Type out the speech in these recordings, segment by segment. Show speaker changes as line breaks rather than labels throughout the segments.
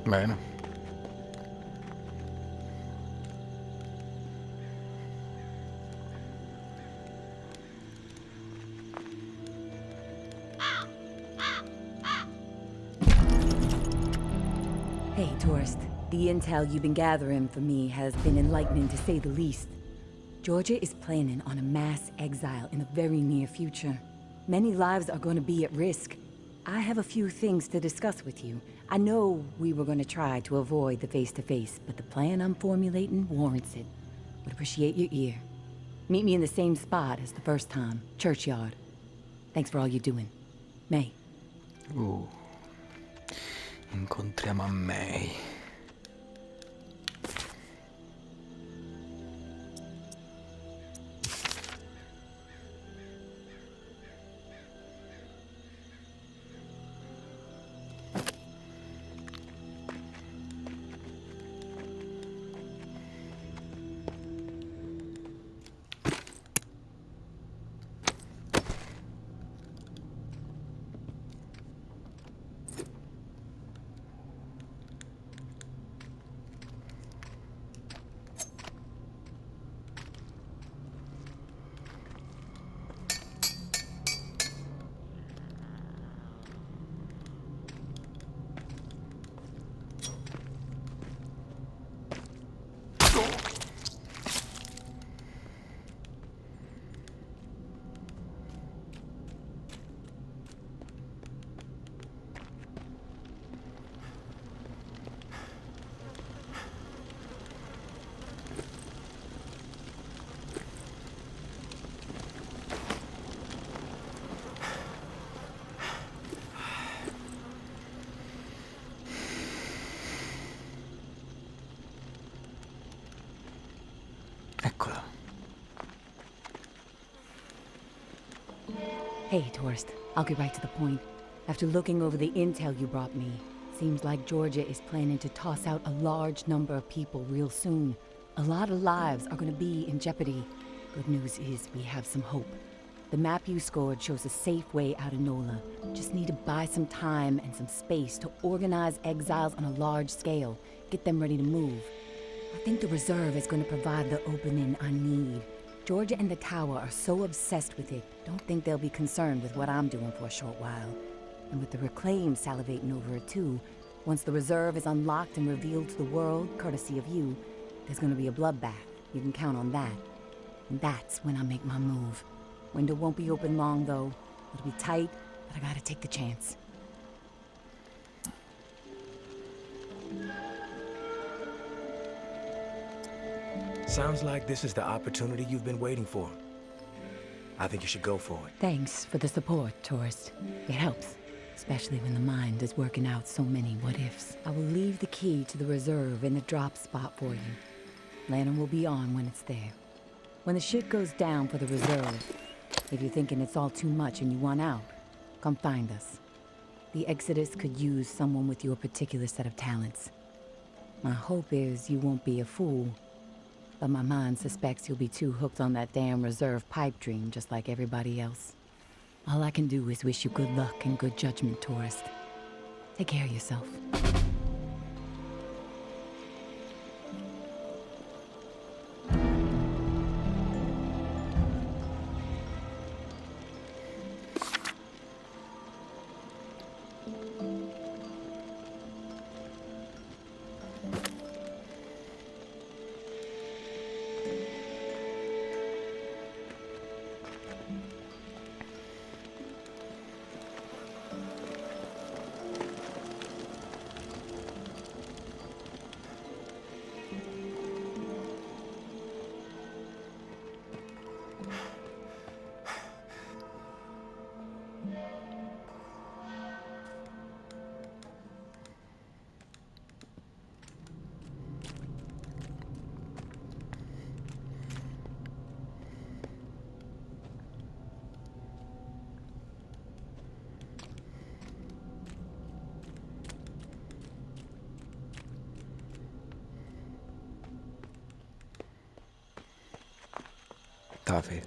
Bene.
Hey, tourist. The intel you've been gathering for me has been enlightening to say the least. Georgia is planning on a mass exile in the very near future. Many lives are going to be at risk. I have a few things to discuss with you. I know we were going to try to avoid the face-to-face, but the plan I'm formulating warrants it. Would appreciate your ear. Meet me in the same spot as the first time, Churchyard. Thanks for all you're doing. May.
Incontriamo a May. Eccola.
Hey, tourist. I'll get right to the point. After looking over the intel you brought me, seems like Georgia is planning to toss out a large number of people real soon. A lot of lives are gonna be in jeopardy. Good news is we have some hope. The map you scored shows a safe way out of NOLA. Just need to buy some time and some space to organize exiles on a large scale, get them ready to move. I think the reserve is going to provide the opening I need. Georgia and the Tower are so obsessed with it, don't think they'll be concerned with what I'm doing for a short while. And with the Reclaim salivating over it too, once the reserve is unlocked and revealed to the world, courtesy of you, there's going to be a bloodbath. You can count on that. And that's when I make my move. Window won't be open long, though. It'll be tight, but I gotta take the chance.
Sounds like this is the opportunity you've been waiting for. I think you should go for it.
Thanks for the support, tourist. It helps, especially when the mind is working out so many what-ifs. I will leave the key to the reserve in the drop spot for you. Lantern will be on when it's there. When the shit goes down for the reserve, if you're thinking it's all too much and you want out, come find us. The Exodus could use someone with your particular set of talents. My hope is you won't be a fool, but my mind suspects you'll be too hooked on that damn reserve pipe dream just like everybody else. All I can do is wish you good luck and good judgment, tourist. Take care of yourself.
Taffy.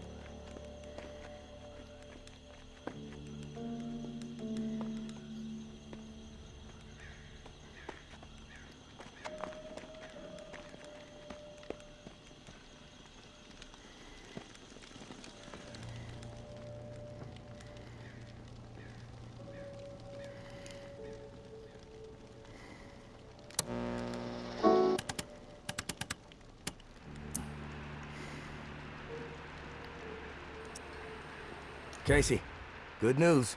Casey, good news.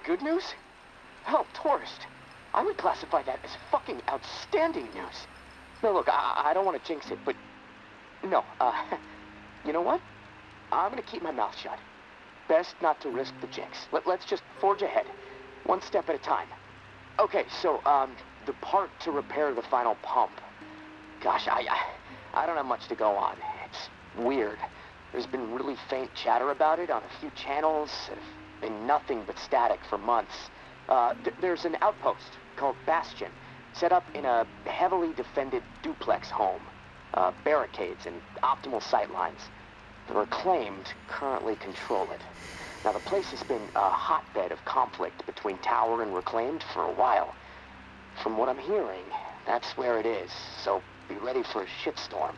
Good news? Hell, tourist. I would classify that as fucking outstanding news. No, look, I don't want to jinx it, but... No, you know what? I'm gonna keep my mouth shut. Best not to risk the jinx. Let's just forge ahead. One step at a time. Okay, so, the part to repair the final pump. Gosh, I don't have much to go on. It's weird. There's been really faint chatter about it on a few channels. Been nothing but static for months. There's an outpost called Bastion, set up in a heavily defended duplex home. Barricades and optimal sightlines. The Reclaimed currently control it. Now, the place has been a hotbed of conflict between Tower and Reclaimed for a while. From what I'm hearing, that's where it is, so be ready for a shitstorm.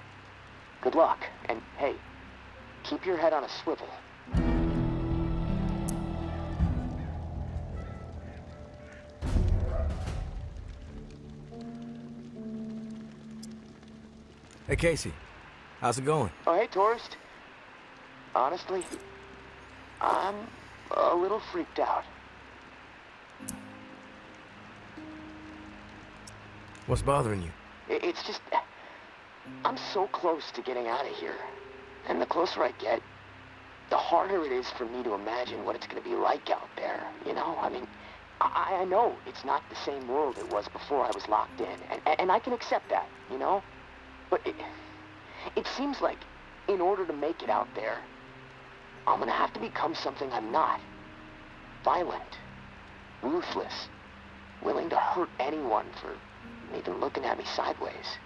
Good luck, and hey, keep your head on a swivel.
Hey, Casey. How's it going?
Oh, hey, tourist. Honestly, I'm a little freaked out.
What's bothering you?
It's just... I'm so close to getting out of here. And the closer I get, the harder it is for me to imagine what it's going to be like out there, you know? I mean, I know it's not the same world it was before I was locked in, and I can accept that, you know? But it seems like in order to make it out there, I'm going to have to become something I'm not. Violent, ruthless, willing to hurt anyone for even looking at me sideways.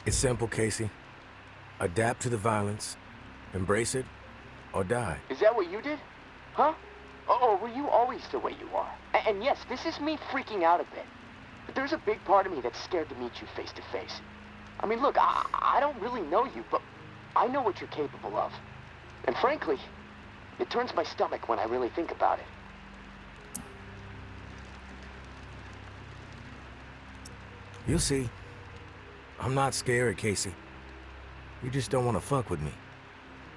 It's simple, Casey. Adapt to the violence, embrace it, or die.
Is that what you did? Huh? Or were you always the way you are? And yes, this is me freaking out a bit. But there's a big part of me that's scared to meet you face to face. I mean, look, I don't really know you, but I know what you're capable of. And frankly, it turns my stomach when I really think about it.
You'll see. I'm not scared, Casey. You just don't want to fuck with me.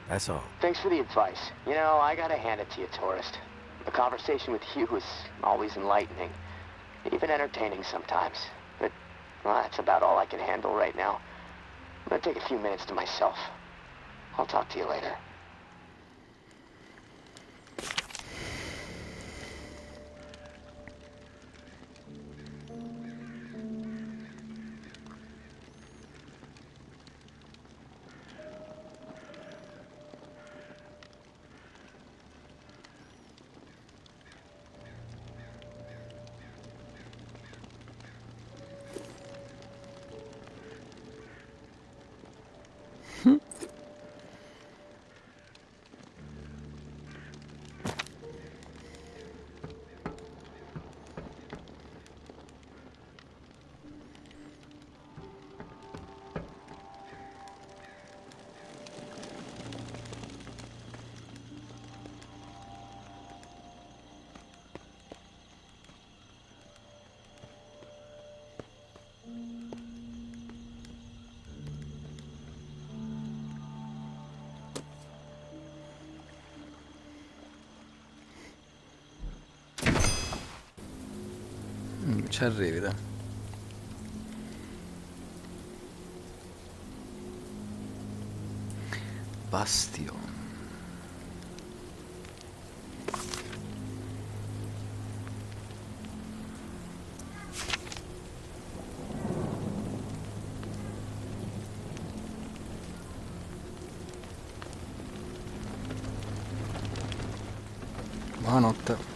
That's all.
Thanks for the advice. You know, I gotta hand it to you, tourist. A conversation with you is always enlightening. Even entertaining sometimes. But, well, that's about all I can handle right now. I'm gonna take a few minutes to myself. I'll talk to you later.
Ci arrivi, dai. Bastion. Buonanotte.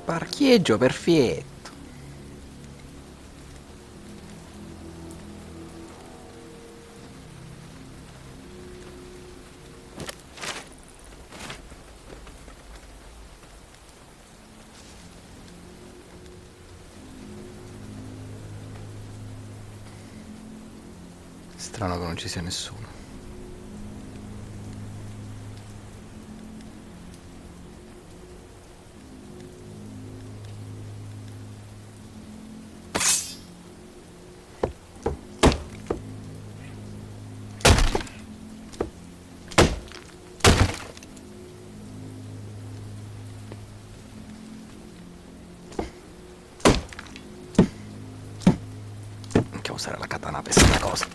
Parcheggio perfetto. Strano che non ci sia nessuno. Anche usare la katana per questa cosa.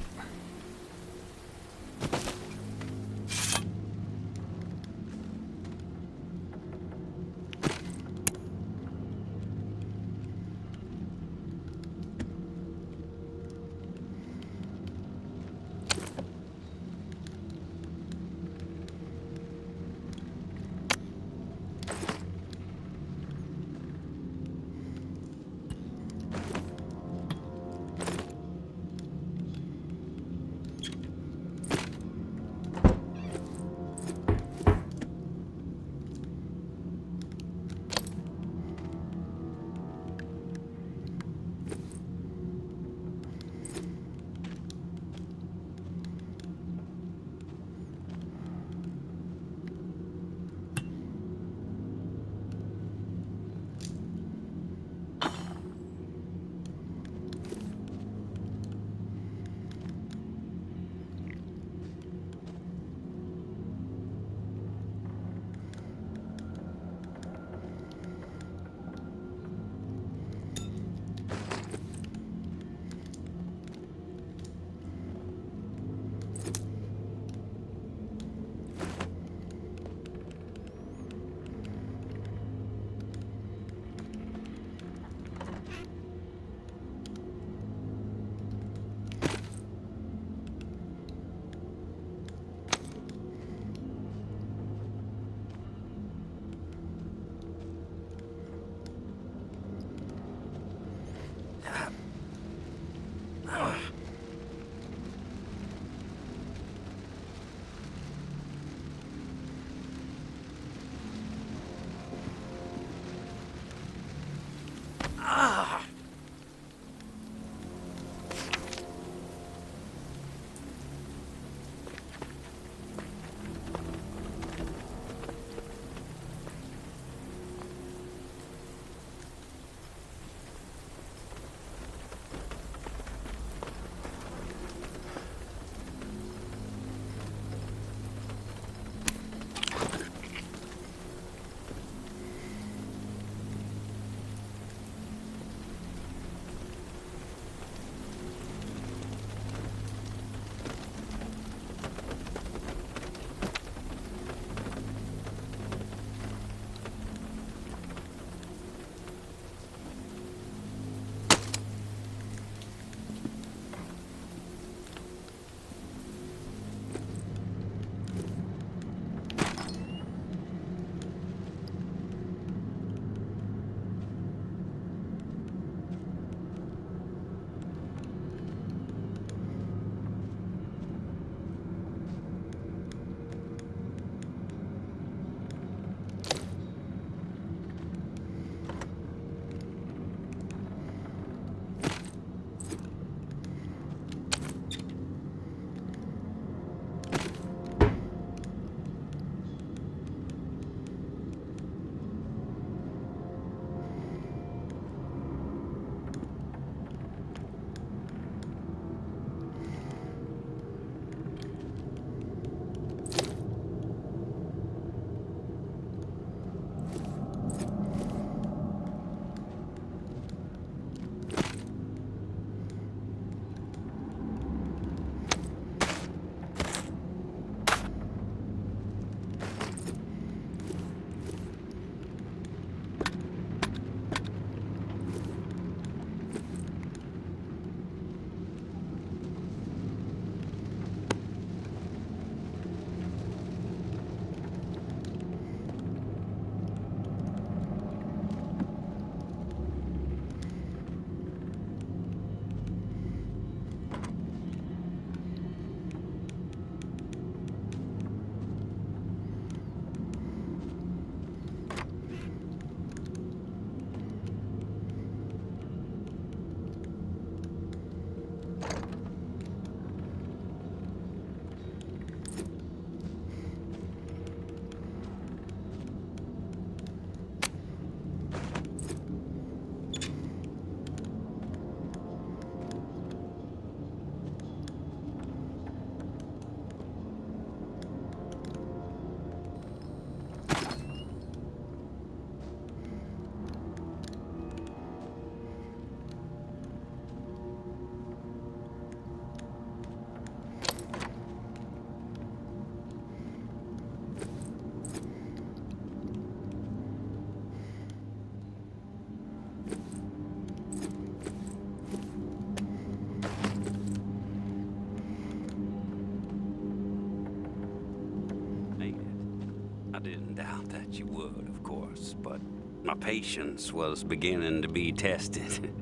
didn't doubt that you would, of course, but my patience was beginning to be tested.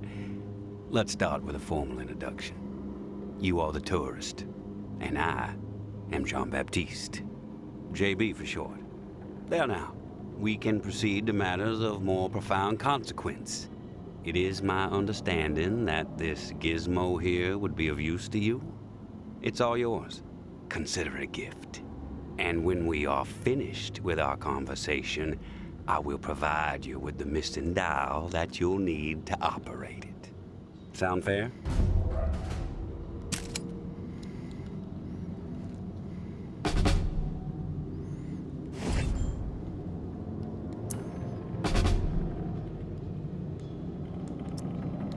Let's start with a formal introduction. You are the tourist, and I am Jean-Baptiste. JB for short. There now, we can proceed to matters of more profound consequence. It is my understanding that this gizmo here would be of use to you. It's all yours. Consider it a gift. And when we are finished with our conversation, I will provide you with the missing dial that you'll need to operate it. Sound fair?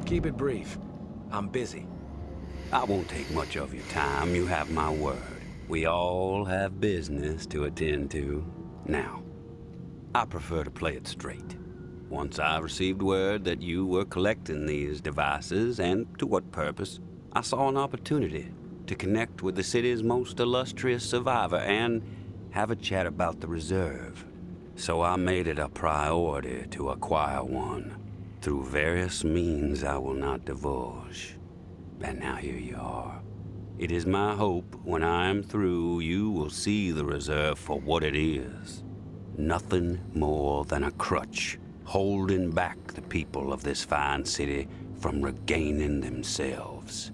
Keep it brief. I'm busy.
I won't take much of your time, you have my word. We all have business to attend to. Now, I prefer to play it straight. Once I received word that you were collecting these devices, and to what purpose, I saw an opportunity to connect with the city's most illustrious survivor and have a chat about the reserve. So I made it a priority to acquire one, through various means I will not divulge. And now here you are. It is my hope when I am through, you will see the reserve for what it is. Nothing more than a crutch, holding back the people of this fine city from regaining themselves.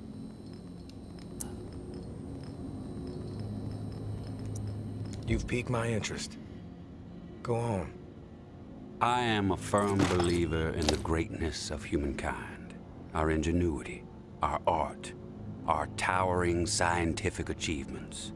You've piqued my interest. Go on.
I am a firm believer in the greatness of humankind, our ingenuity, our art, our towering scientific achievements.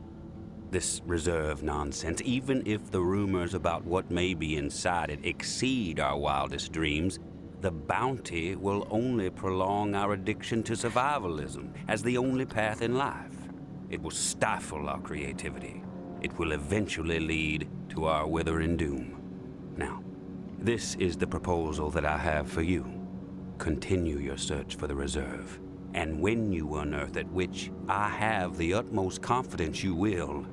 This reserve nonsense, even if the rumors about what may be inside it exceed our wildest dreams, the bounty will only prolong our addiction to survivalism as the only path in life. It will stifle our creativity. It will eventually lead to our withering doom. Now, this is the proposal that I have for you. Continue your search for the reserve, and when you unearth it, which I have the utmost confidence you will,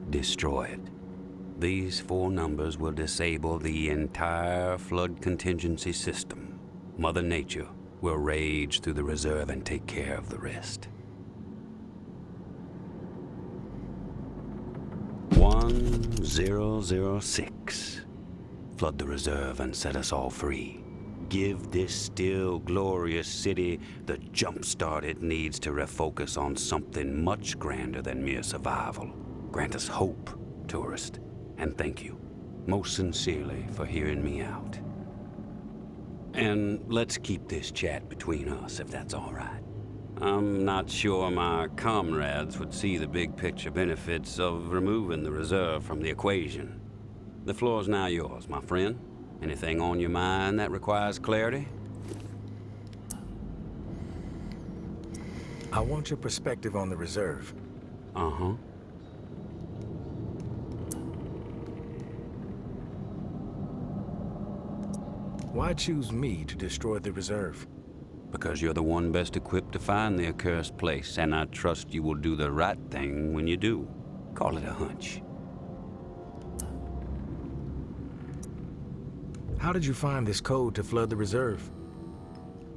destroy it. These 4 numbers will disable the entire flood contingency system. Mother Nature will rage through the reserve and take care of the rest. 1006. Flood the reserve and set us all free. Give this still glorious city the jumpstart it needs to refocus on something much grander than mere survival. Grant us hope, tourist, and thank you, most sincerely, for hearing me out. And let's keep this chat between us, if that's all right. I'm not sure my comrades would see the big picture benefits of removing the reserve from the equation. The floor's now yours, my friend. Anything on your mind that requires clarity?
I want your perspective on the reserve.
Uh-huh.
Why choose me to destroy the reserve?
Because you're the one best equipped to find the accursed place, and I trust you will do the right thing when you do. Call it a hunch.
How did you find this code to flood the reserve?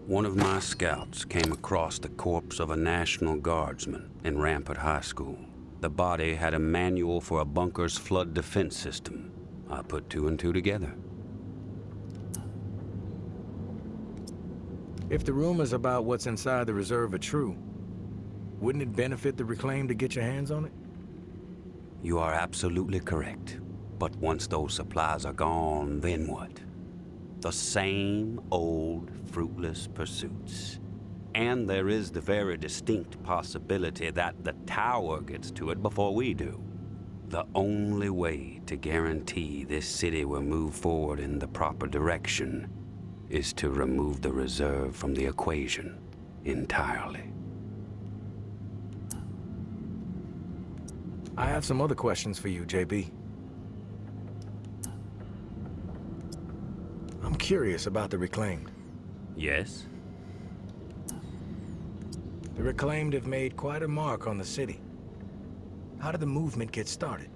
One of my scouts came across the corpse of a National Guardsman in Rampart High School. The body had a manual for a bunker's flood defense system. I put 2 and 2 together.
If the rumors about what's inside the reserve are true, wouldn't it benefit the Reclaim to get your hands on it?
You are absolutely correct. But once those supplies are gone, then what? The same old fruitless pursuits. And there is the very distinct possibility that the tower gets to it before we do. The only way to guarantee this city will move forward in the proper direction is to remove the reserve from the equation entirely.
I have some other questions for you, JB. I'm curious about the Reclaimed.
Yes?
The Reclaimed have made quite a mark on the city. How did the movement get started?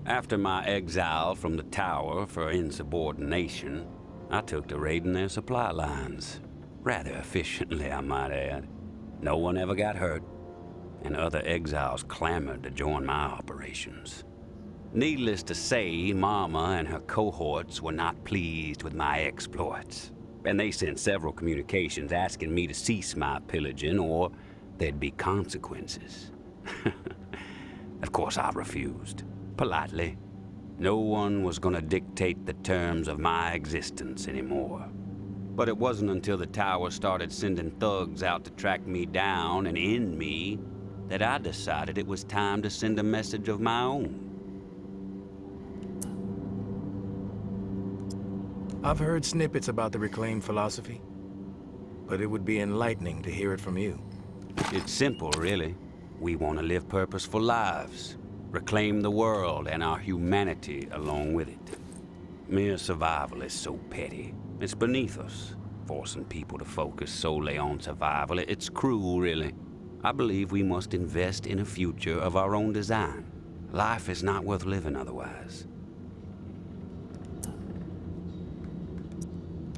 After my exile from the tower for insubordination, I took to raiding their supply lines. Rather efficiently, I might add. No one ever got hurt, and other exiles clamored to join my operations. Needless to say, Mama and her cohorts were not pleased with my exploits, and they sent several communications asking me to cease my pillaging or there'd be consequences. Of course, I refused. Politely. No one was gonna dictate the terms of my existence anymore. But it wasn't until the tower started sending thugs out to track me down and end me that I decided it was time to send a message of my own.
I've heard snippets about the reclaimed philosophy, but it would be enlightening to hear it from you.
It's simple, really. We want to live purposeful lives, reclaim the world and our humanity along with it. Mere survival is so petty. It's beneath us, forcing people to focus solely on survival. It's cruel, really. I believe we must invest in a future of our own design. Life is not worth living otherwise.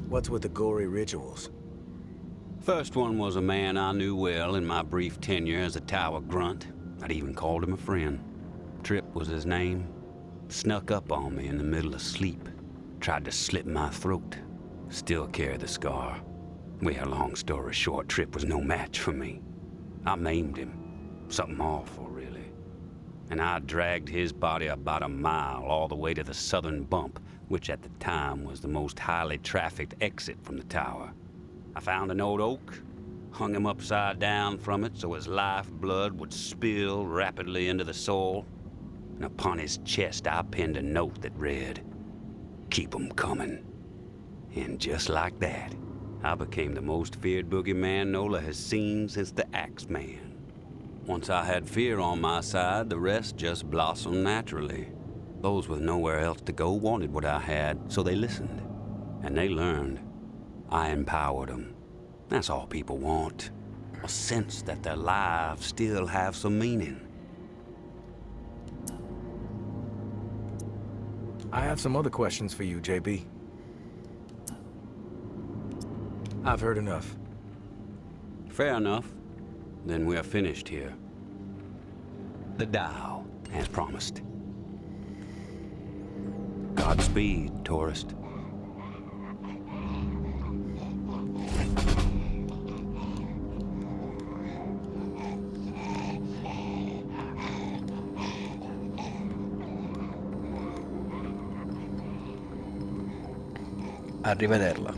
What's with the gory rituals?
First one was a man I knew well in my brief tenure as a tower grunt. I'd even called him a friend. Trip was his name. Snuck up on me in the middle of sleep. Tried to slit my throat. Still carry the scar. Well, long story short, Trip was no match for me. I maimed him. Something awful, really. And I dragged his body about a mile all the way to the southern bump, which at the time was the most highly trafficked exit from the tower. I found an old oak, hung him upside down from it so his lifeblood would spill rapidly into the soil, and upon his chest I pinned a note that read, "Keep 'em coming." And just like that, I became the most feared boogeyman Nola has seen since the Axeman. Once I had fear on my side, the rest just blossomed naturally. Those with nowhere else to go wanted what I had, so they listened. And they learned. I empowered them. That's all people want. A sense that their lives still have some meaning.
I have some other questions for you, JB. I've heard enough.
Fair enough. Then we're finished here. The Tao, as promised. Godspeed, tourist.
Arrivederla.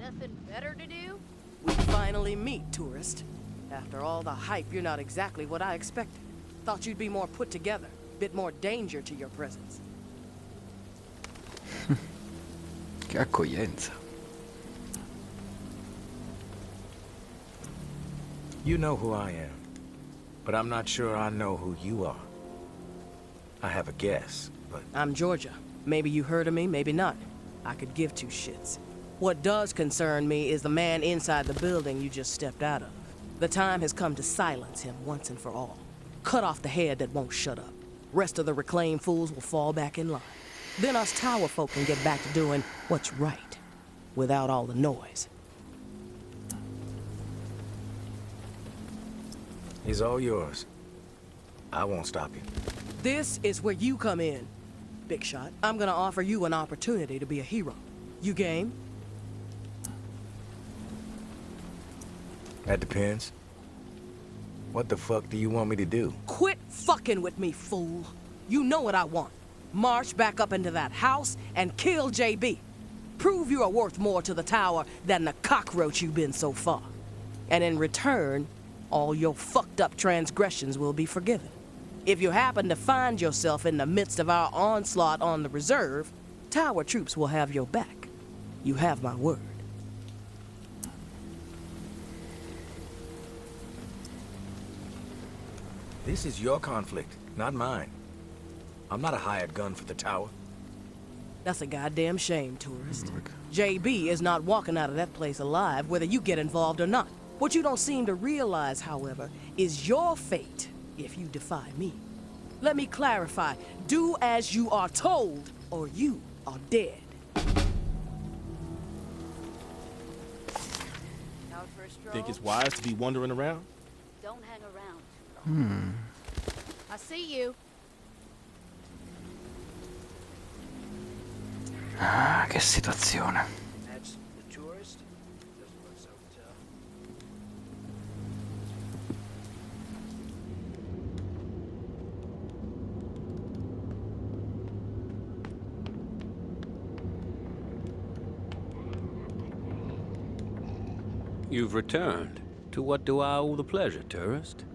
Nothing better to do?
We finally meet, tourist. After all the hype, you're not exactly what I expected. Thought you'd be more put together, bit more danger to your presence.
Che accoglienza.
You know who I am, but I'm not sure I know who you are. I have a guess, but...
I'm Georgia. Maybe you heard of me, maybe not. I could give two shits. What does concern me is the man inside the building you just stepped out of. The time has come to silence him once and for all. Cut off the head that won't shut up. Rest of the reclaimed fools will fall back in line. Then us tower folk can get back to doing what's right, without all the noise.
He's all yours. I won't stop you.
This is where you come in, Big Shot. I'm gonna offer you an opportunity to be a hero. You game?
That depends. What the fuck do you want me to do?
Quit fucking with me, fool. You know what I want. March back up into that house and kill JB. Prove you are worth more to the tower than the cockroach you've been so far. And in return, all your fucked up transgressions will be forgiven. If you happen to find yourself in the midst of our onslaught on the reserve, tower troops will have your back. You have my word.
This is your conflict, not mine. I'm not a hired gun for the tower.
That's a goddamn shame, tourist. JB is not walking out of that place alive, whether you get involved or not. What you don't seem to realize, however, is your fate if you defy me. Let me clarify. Do as you are told, or you are dead.
Think it's wise to be wandering around?
Don't hang around. I see you.
Ah, che situazione.
That's the tourist? Doesn't look so tough.
You've returned. To what do I owe the pleasure, tourist?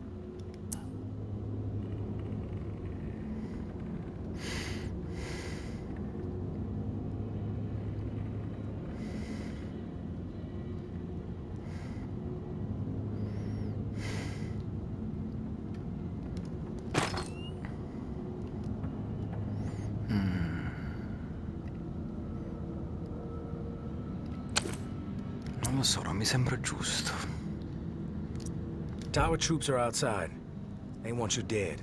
Non lo so, non mi sembra giusto.
Tower troops are outside. They want you dead.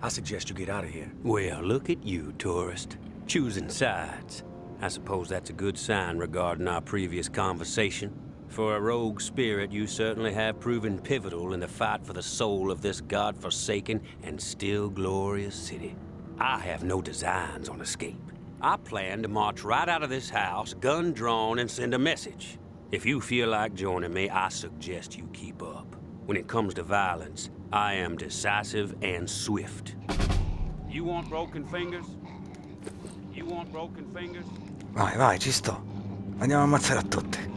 I suggest you get out of here.
Well, look at you, tourist. Choosing sides. I suppose that's a good sign regarding our previous conversation. For a rogue spirit, you certainly have proven pivotal in the fight for the soul of this godforsaken and still glorious city. I have no designs on escape. I plan to march right out of this house, gun drawn, and send a message. If you feel like joining me, I suggest you keep up. When it comes to violence, I am decisive and swift. You want broken fingers? You want broken fingers?
Vai, vai, ci sto. Andiamo a ammazzare a tutti.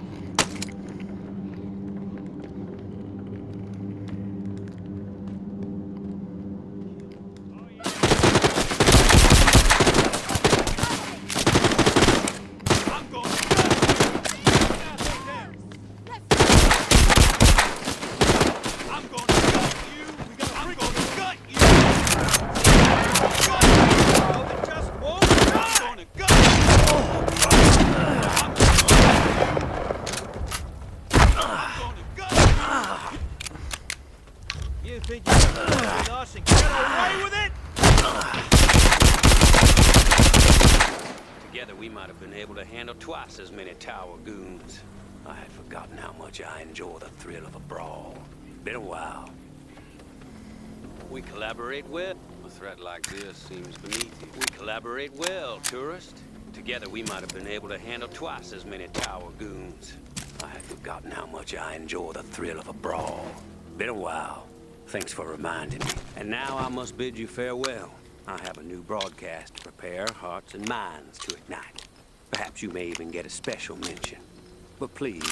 You think you can with us and get away with it?
Together we might have been able to handle twice as many tower goons. I had forgotten how much I enjoy the thrill of a brawl. Been a while. We collaborate well. A threat like this seems beneath you. We collaborate well, tourist. Together we might have been able to handle twice as many tower goons. I had forgotten how much I enjoy the thrill of a brawl. Been a while. Thanks for reminding me. And now I must bid you farewell. I have a new broadcast to prepare hearts and minds to ignite. Perhaps you may even get a special mention. But please,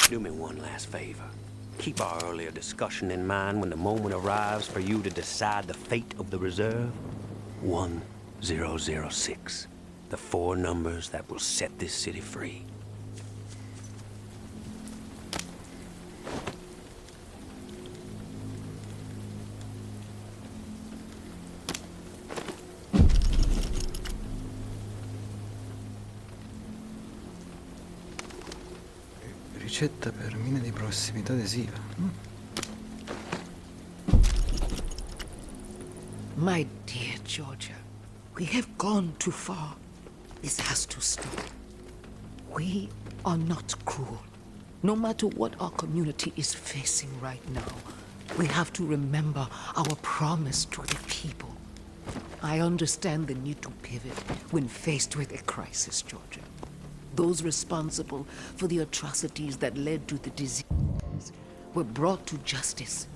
do me one last favor. Keep our earlier discussion in mind when the moment arrives for you to decide the fate of the reserve. 1006. The 4 numbers that will set this city free.
Ricetta per mine di prossimità adesiva.
My dear Georgia, we have gone too far. This has to stop. We are not cruel. No matter what our community is facing right now, we have to remember our promise to the people. I understand the need to pivot when faced with a crisis, Georgia. Those responsible for the atrocities that led to the disease were brought to justice.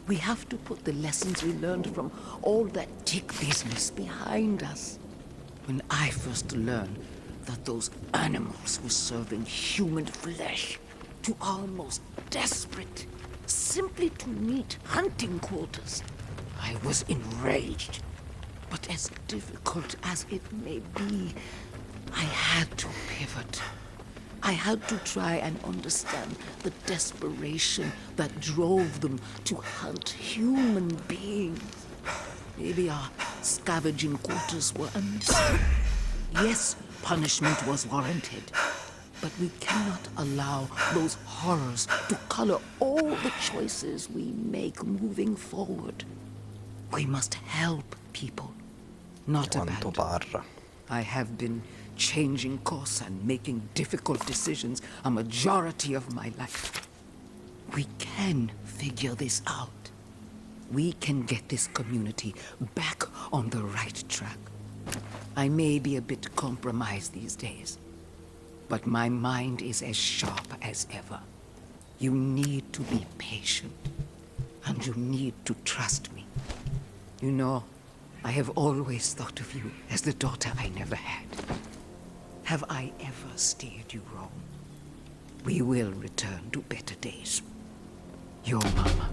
We have to put the lessons we learned from all that tick business behind us. When I first learned that those animals were serving human flesh to our most desperate, simply to meet hunting quotas, I was enraged. But as difficult as it may be, I had to pivot. I had to try and understand the desperation that drove them to hunt human beings. Maybe our scavenging quarters were a mistake. Yes, punishment was warranted, but we cannot allow those horrors to color all the choices we make moving forward. We must help people, not
Quanto
abandon.
parra.
I have been changing course and making difficult decisions a majority of my life. We can figure this out. We can get this community back on the right track. I may be a bit compromised these days, but my mind is as sharp as ever. You need to be patient, and you need to trust me. You know, I have always thought of you as the daughter I never had. Have I ever steered you wrong? We will return to better days. Your mama.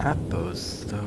A posto.